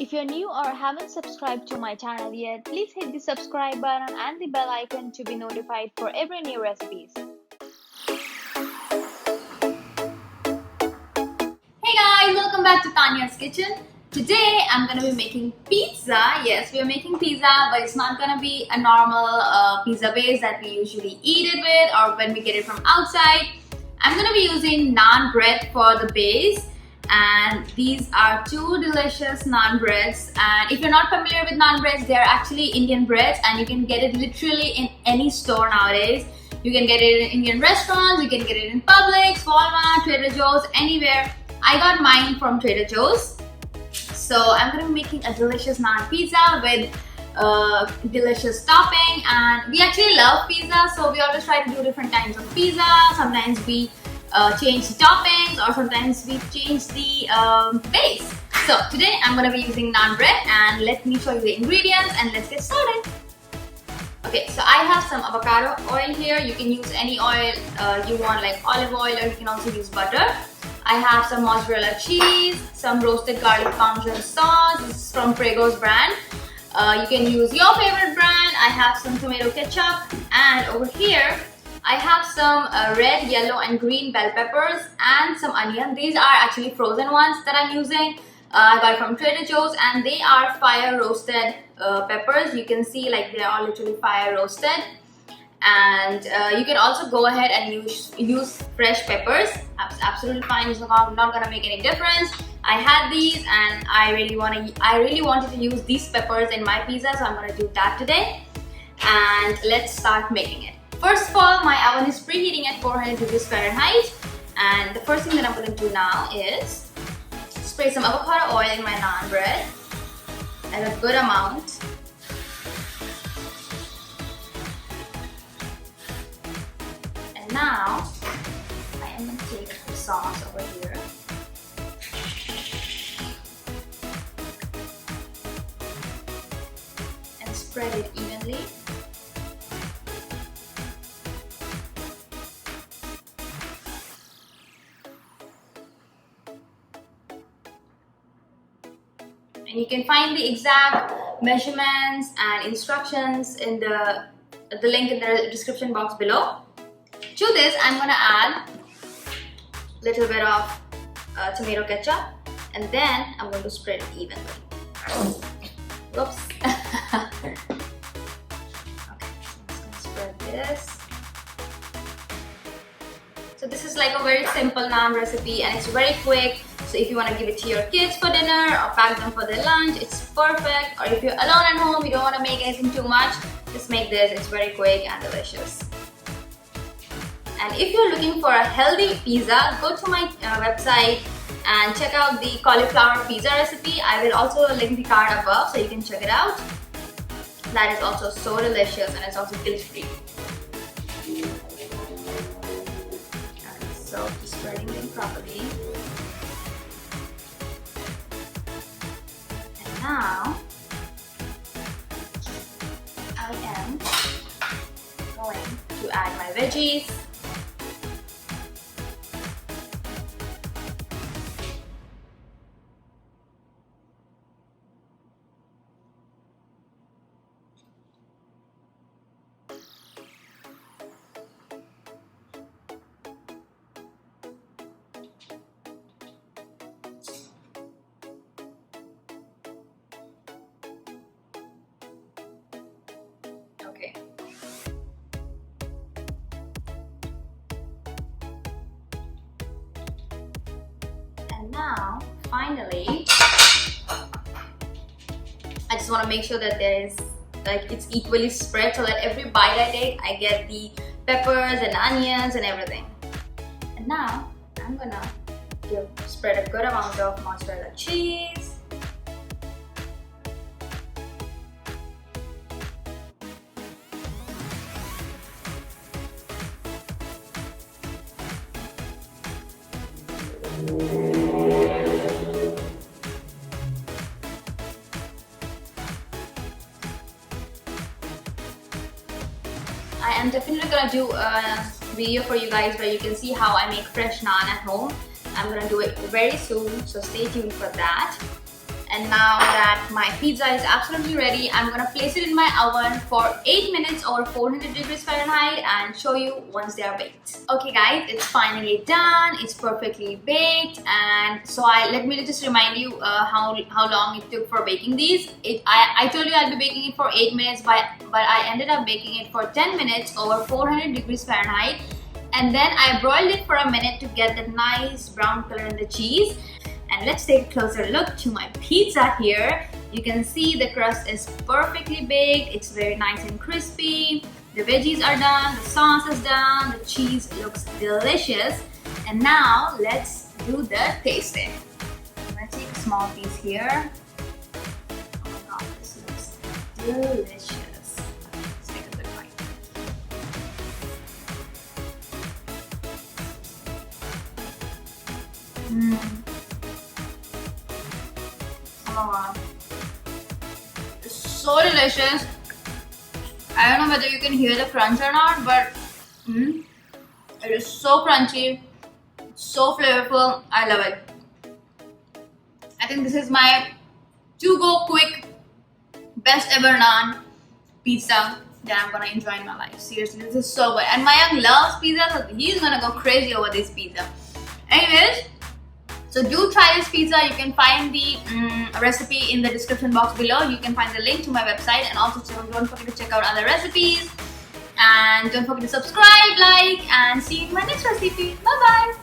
If you're new or haven't subscribed to my channel yet, please hit the subscribe button and the bell icon to be notified for every new recipes. Hey guys, welcome back to Tanya's kitchen. Today I'm gonna be making pizza. Yes, we are making pizza, but it's not gonna be a normal pizza base that we usually eat it with or when we get it from outside. I'm gonna be using naan bread for the base, and these are two delicious naan breads. And if you're not familiar with naan breads, they're actually Indian breads, and you can get it literally in any store nowadays. You can get it in Indian restaurants, you can get it in Publix, Walmart, Trader Joe's, anywhere. I got mine from Trader Joe's. So I'm gonna be making a delicious naan pizza with delicious topping, and we actually love pizza, so we always try to do different kinds of pizza. Sometimes we change the toppings, or sometimes we change the base. So today I'm gonna be using naan bread, and let me show you the ingredients and let's get started. Okay, so I have some avocado oil here. You can use any oil you want, like olive oil, or you can also use butter. I have some mozzarella cheese, some roasted garlic parmesan sauce. This is from Prego brand. You can use your favorite brand. I have some tomato ketchup, and over here I have some red, yellow and green bell peppers and some onion. These are actually frozen ones that I'm using. I got it from Trader Joe's, and they are fire roasted peppers. You can see like they are literally fire roasted. And you can also go ahead and use fresh peppers. Absolutely fine. It's not gonna make any difference. I had these, and I really wanted to use these peppers in my pizza, so I'm gonna do that today. And let's start making it. First of all, my oven is preheating at 400 degrees Fahrenheit, and the first thing that I'm gonna do now is spray some avocado oil in my naan bread at a good amount. Now, I am going to take the sauce over here and spread it evenly. And you can find the exact measurements and instructions in the link in the description box below. To this, I'm gonna add a little bit of tomato ketchup, and then I'm going to spread it evenly. Whoops. Okay, I'm just gonna spread this. So this is like a very simple naan recipe, and it's very quick. So if you want to give it to your kids for dinner or pack them for their lunch, it's perfect. Or if you're alone at home, you don't want to make anything too much, just make this. It's very quick and delicious. And if you're looking for a healthy pizza, go to my website and check out the cauliflower pizza recipe. I will also link the card above so you can check it out. That is also so delicious, and it's also guilt-free. Okay, so just spreading them properly. And now I am going to add my veggies. Okay. And now, finally, I just want to make sure that it's equally spread, so that every bite I take, I get the peppers and onions and everything. And now, I'm gonna spread a good amount of mozzarella cheese. I am definitely gonna do a video for you guys where you can see how I make fresh naan at home. I'm gonna do it very soon, so stay tuned for that. And now that my pizza is absolutely ready, I'm gonna place it in my oven for 8 minutes over 400 degrees Fahrenheit and show you once they are baked. Okay guys, it's finally done. It's perfectly baked, and so let me just remind you how long it took for baking these. I told you I'll be baking it for 8 minutes, but I ended up baking it for 10 minutes over 400 degrees Fahrenheit. And then I broiled it for a minute to get that nice brown color in the cheese. And let's take a closer look to my pizza here. You can see the crust is perfectly baked. It's very nice and crispy. The veggies are done, the sauce is done, the cheese looks delicious. And now let's do the tasting. I'm gonna take a small piece here. Oh my god, this looks delicious. Let's take a good bite. Oh wow. It's so delicious. I don't know whether you can hear the crunch or not, but it is so crunchy, so flavorful. I love it. I think this is my to-go quick best ever naan pizza that I'm gonna enjoy in my life. Seriously, this is so good. And my young loves pizza, so he's gonna go crazy over this pizza. Anyways, so do try this pizza. You can find the recipe in the description box below. You can find the link to my website, and also don't forget to check out other recipes. And don't forget to subscribe, like, and see you in my next recipe. Bye bye.